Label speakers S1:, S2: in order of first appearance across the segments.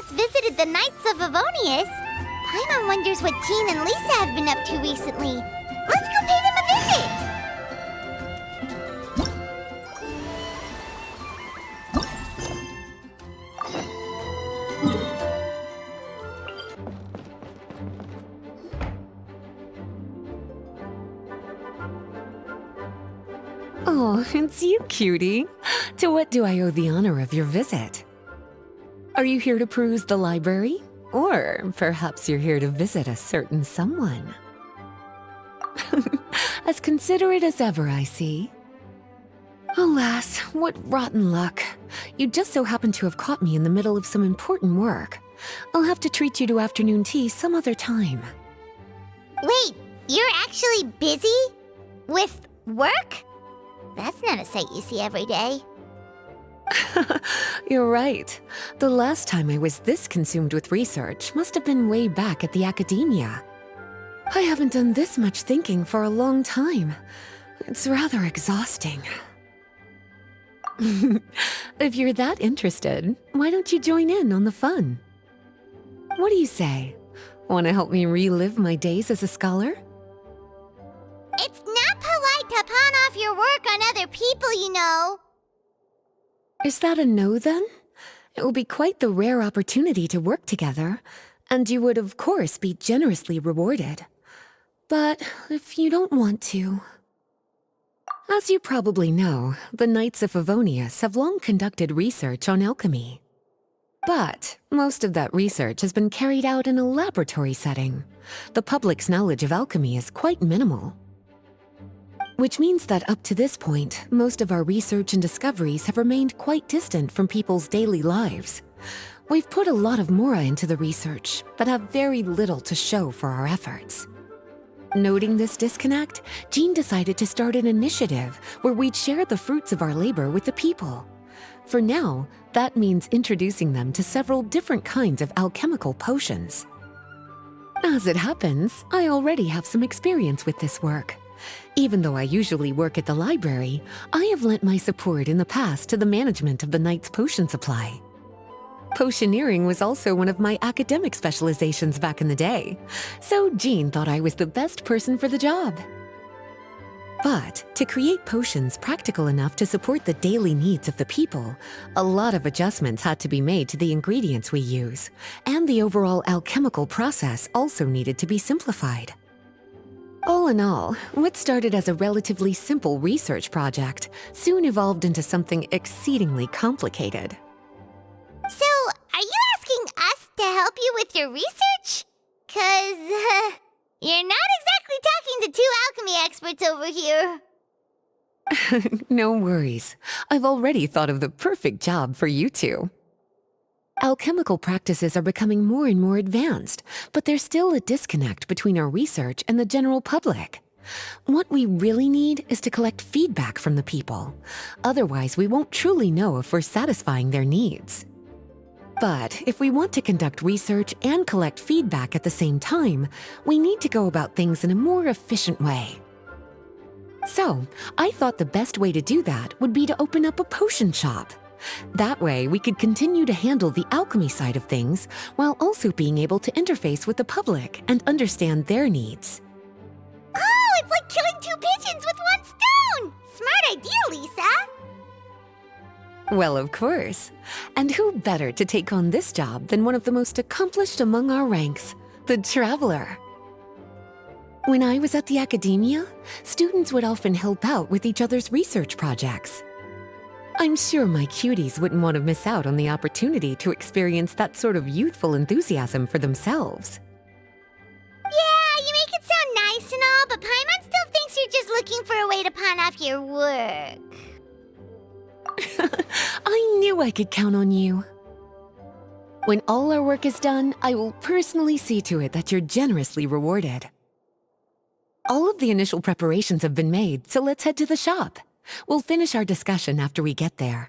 S1: last visited the Knights of Avonius. Paimon wonders what Jean and Lisa have been up to recently. Let's go pay them a visit!
S2: Oh, it's you, cutie. To what do I owe the honor of your visit? Are you here to peruse the library? Or perhaps you're here to visit a certain someone? As considerate as ever, I see. Alas, what rotten luck. You just so happen to have caught me in the middle of some important work. I'll have to treat you to afternoon tea some other time.
S1: Wait, you're actually busy? With work? That's not a sight you see every day.
S2: You're right. The last time I was this consumed with research must have been way back at the academia. I haven't done this much thinking for a long time. It's rather exhausting. If you're that interested, why don't you join in on the fun? What do you say? Want to help me relive my days as a scholar?
S1: It's not polite to pawn off your work on other people, you know.
S2: Is that a no, then? It will be quite the rare opportunity to work together, and you would, of course, be generously rewarded. But if you don't want to... As you probably know, the Knights of Avonius have long conducted research on alchemy. But most of that research has been carried out in a laboratory setting. The public's knowledge of alchemy is quite minimal. Which means that up to this point, most of our research and discoveries have remained quite distant from people's daily lives. We've put a lot of mora into the research, but have very little to show for our efforts. Noting this disconnect, Jean decided to start an initiative where we'd share the fruits of our labor with the people. For now, that means introducing them to several different kinds of alchemical potions. As it happens, I already have some experience with this work. Even though I usually work at the library, I have lent my support in the past to the management of the Knight's potion supply. Potioneering was also one of my academic specializations back in the day, so Jean thought I was the best person for the job. But to create potions practical enough to support the daily needs of the people, a lot of adjustments had to be made to the ingredients we use, and the overall alchemical process also needed to be simplified. All in all, what started as a relatively simple research project soon evolved into something exceedingly complicated.
S1: So, are you asking us to help you with your research? 'Cause, you're not exactly talking to two alchemy experts over here.
S2: No worries. I've already thought of the perfect job for you two. Alchemical practices are becoming more and more advanced, but there's still a disconnect between our research and the general public. What we really need is to collect feedback from the people. Otherwise, we won't truly know if we're satisfying their needs. But if we want to conduct research and collect feedback at the same time, we need to go about things in a more efficient way. So, I thought the best way to do that would be to open up a potion shop. That way, we could continue to handle the alchemy side of things while also being able to interface with the public and understand their needs.
S1: Oh, it's like killing two pigeons with one stone! Smart idea, Lisa!
S2: Well, of course. And who better to take on this job than one of the most accomplished among our ranks, the Traveler? When I was at the academia, students would often help out with each other's research projects. I'm sure my cuties wouldn't want to miss out on the opportunity to experience that sort of youthful enthusiasm for themselves.
S1: Yeah, you make it sound nice and all, but Paimon still thinks you're just looking for a way to pawn off your work.
S2: I knew I could count on you. When all our work is done, I will personally see to it that you're generously rewarded. All of the initial preparations have been made, so let's head to the shop. We'll finish our discussion after we get there.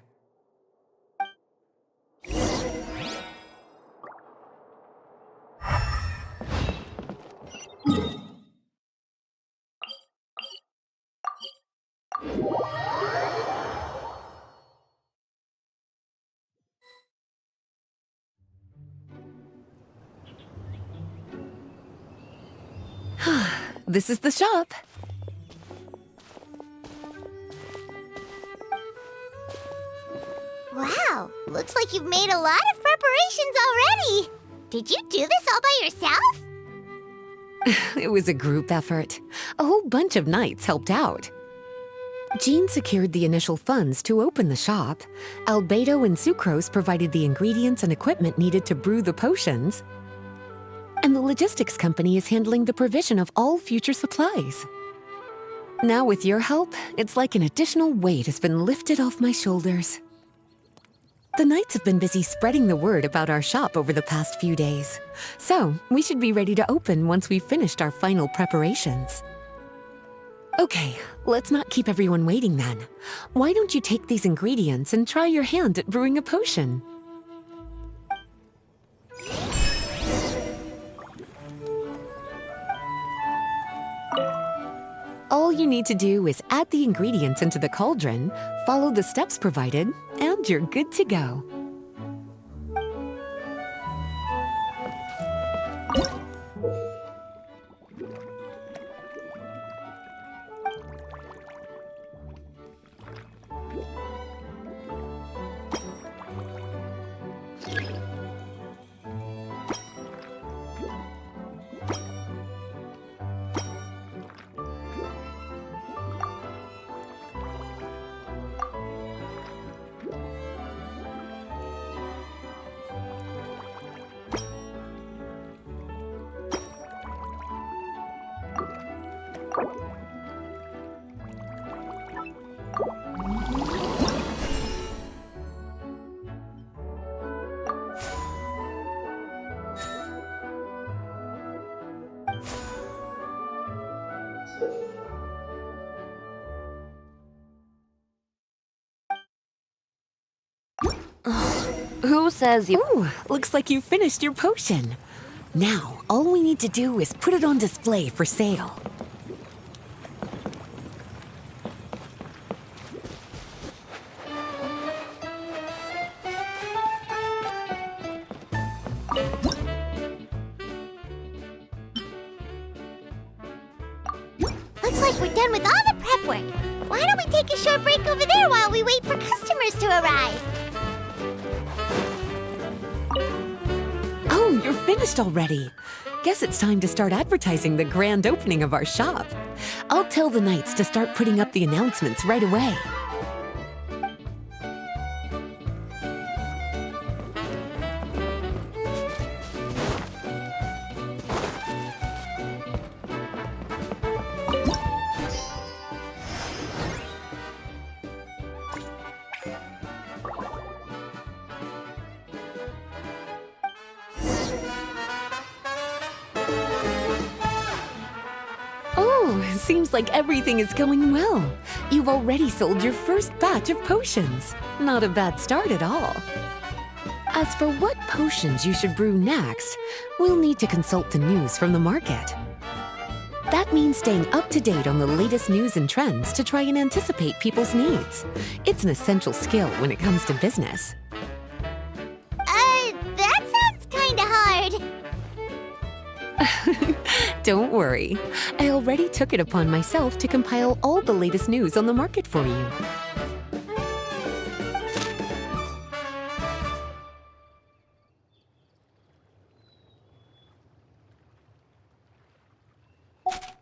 S2: this is the shop.
S1: Wow, looks like you've made a lot of preparations already. Did you do this all by yourself?
S2: It was a group effort. A whole bunch of knights helped out. Jean secured the initial funds to open the shop. Albedo and Sucrose provided the ingredients and equipment needed to brew the potions. And the logistics company is handling the provision of all future supplies. Now with your help, it's like an additional weight has been lifted off my shoulders. The knights have been busy spreading the word about our shop over the past few days. So, we should be ready to open once we've finished our final preparations. Okay, let's not keep everyone waiting then. Why don't you take these ingredients and try your hand at brewing a potion? All you need to do is add the ingredients into the cauldron, follow the steps provided, and you're good to go.
S3: Who says you—
S2: Ooh, looks like you finished your potion. Now, all we need to do is put it on display for sale.
S1: Looks like we're done with all the prep work. Why don't we take a short break over there while we wait for customers to arrive?
S2: Oh, you're finished already. Guess it's time to start advertising the grand opening of our shop. I'll tell the knights to start putting up the announcements right away. Oh, seems like everything is going well. You've already sold your first batch of potions. Not a bad start at all. As for what potions you should brew next, we'll need to consult the news from the market. That means staying up to date on the latest news and trends to try and anticipate people's needs. It's an essential skill when it comes to business.
S1: That sounds kinda hard.
S2: Don't worry. I already took it upon myself to compile all the latest news on the market for you.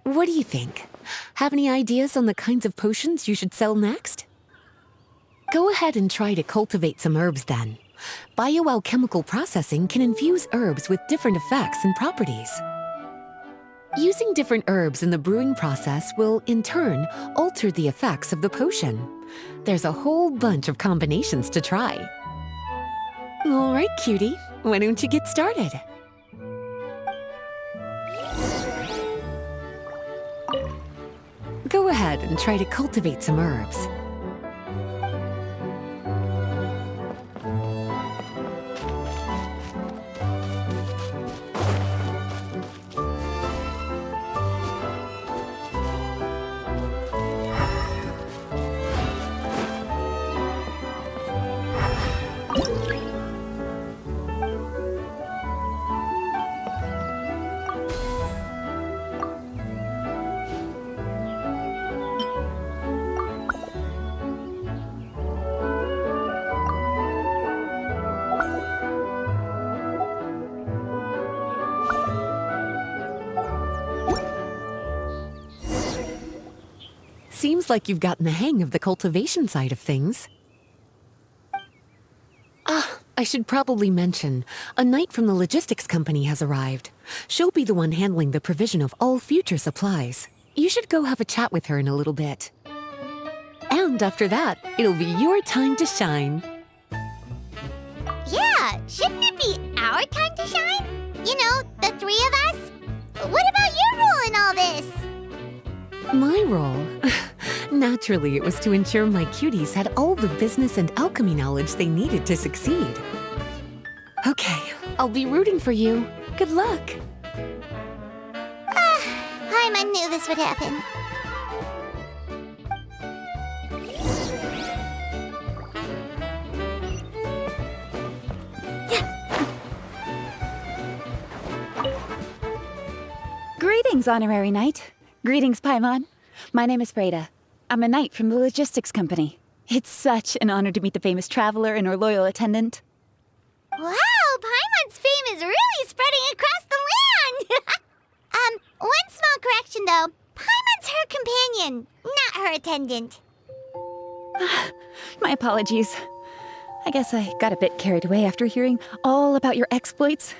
S2: What do you think? Have any ideas on the kinds of potions you should sell next? Go ahead and try to cultivate some herbs then. Bioalchemical processing can infuse herbs with different effects and properties. Using different herbs in the brewing process will, in turn, alter the effects of the potion. There's a whole bunch of combinations to try. All right, cutie, why don't you get started? Go ahead and try to cultivate some herbs. seems like you've gotten the hang of the cultivation side of things. I should probably mention, a knight from the logistics company has arrived. She'll be the one handling the provision of all future supplies. You should go have a chat with her in a little bit. And after that, it'll be your time to shine.
S1: Yeah, shouldn't it be our time to shine? You know, the three of us? What about your role in all this?
S2: My role? Naturally, it was to ensure my cuties had all the business and alchemy knowledge they needed to succeed. Okay, I'll be rooting for you. Good luck.
S1: I knew this would happen.
S4: Greetings, Honorary Knight. Greetings, Paimon. My name is Freda. I'm a knight from the logistics company. It's such an honor to meet the famous traveler and her loyal attendant.
S1: Wow, Paimon's fame is really spreading across the land! One small correction though. Paimon's her companion, not her attendant.
S4: My apologies. I guess I got a bit carried away after hearing all about your exploits.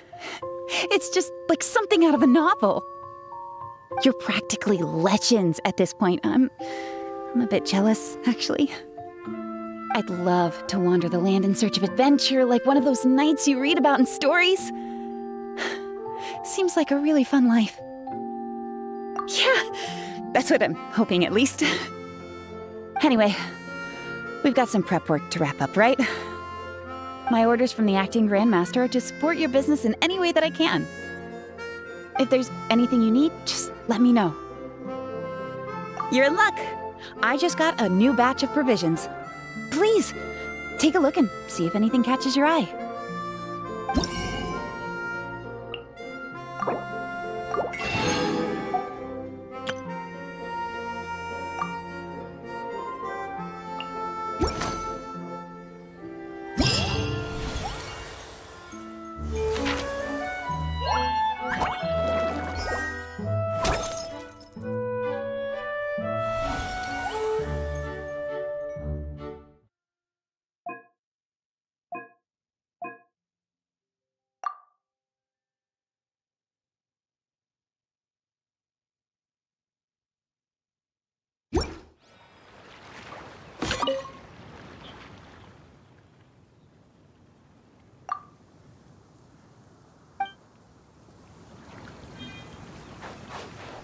S4: It's just like something out of a novel. You're practically legends at this point. I'm a bit jealous, actually. I'd love to wander the land in search of adventure like one of those knights you read about in stories. Seems like a really fun life. Yeah, that's what I'm hoping at least. Anyway, we've got some prep work to wrap up, right? My orders from the acting Grand Master are to support your business in any way that I can. If there's anything you need, just let me know. You're in luck. I just got a new batch of provisions. Please, take a look and see if anything catches your eye.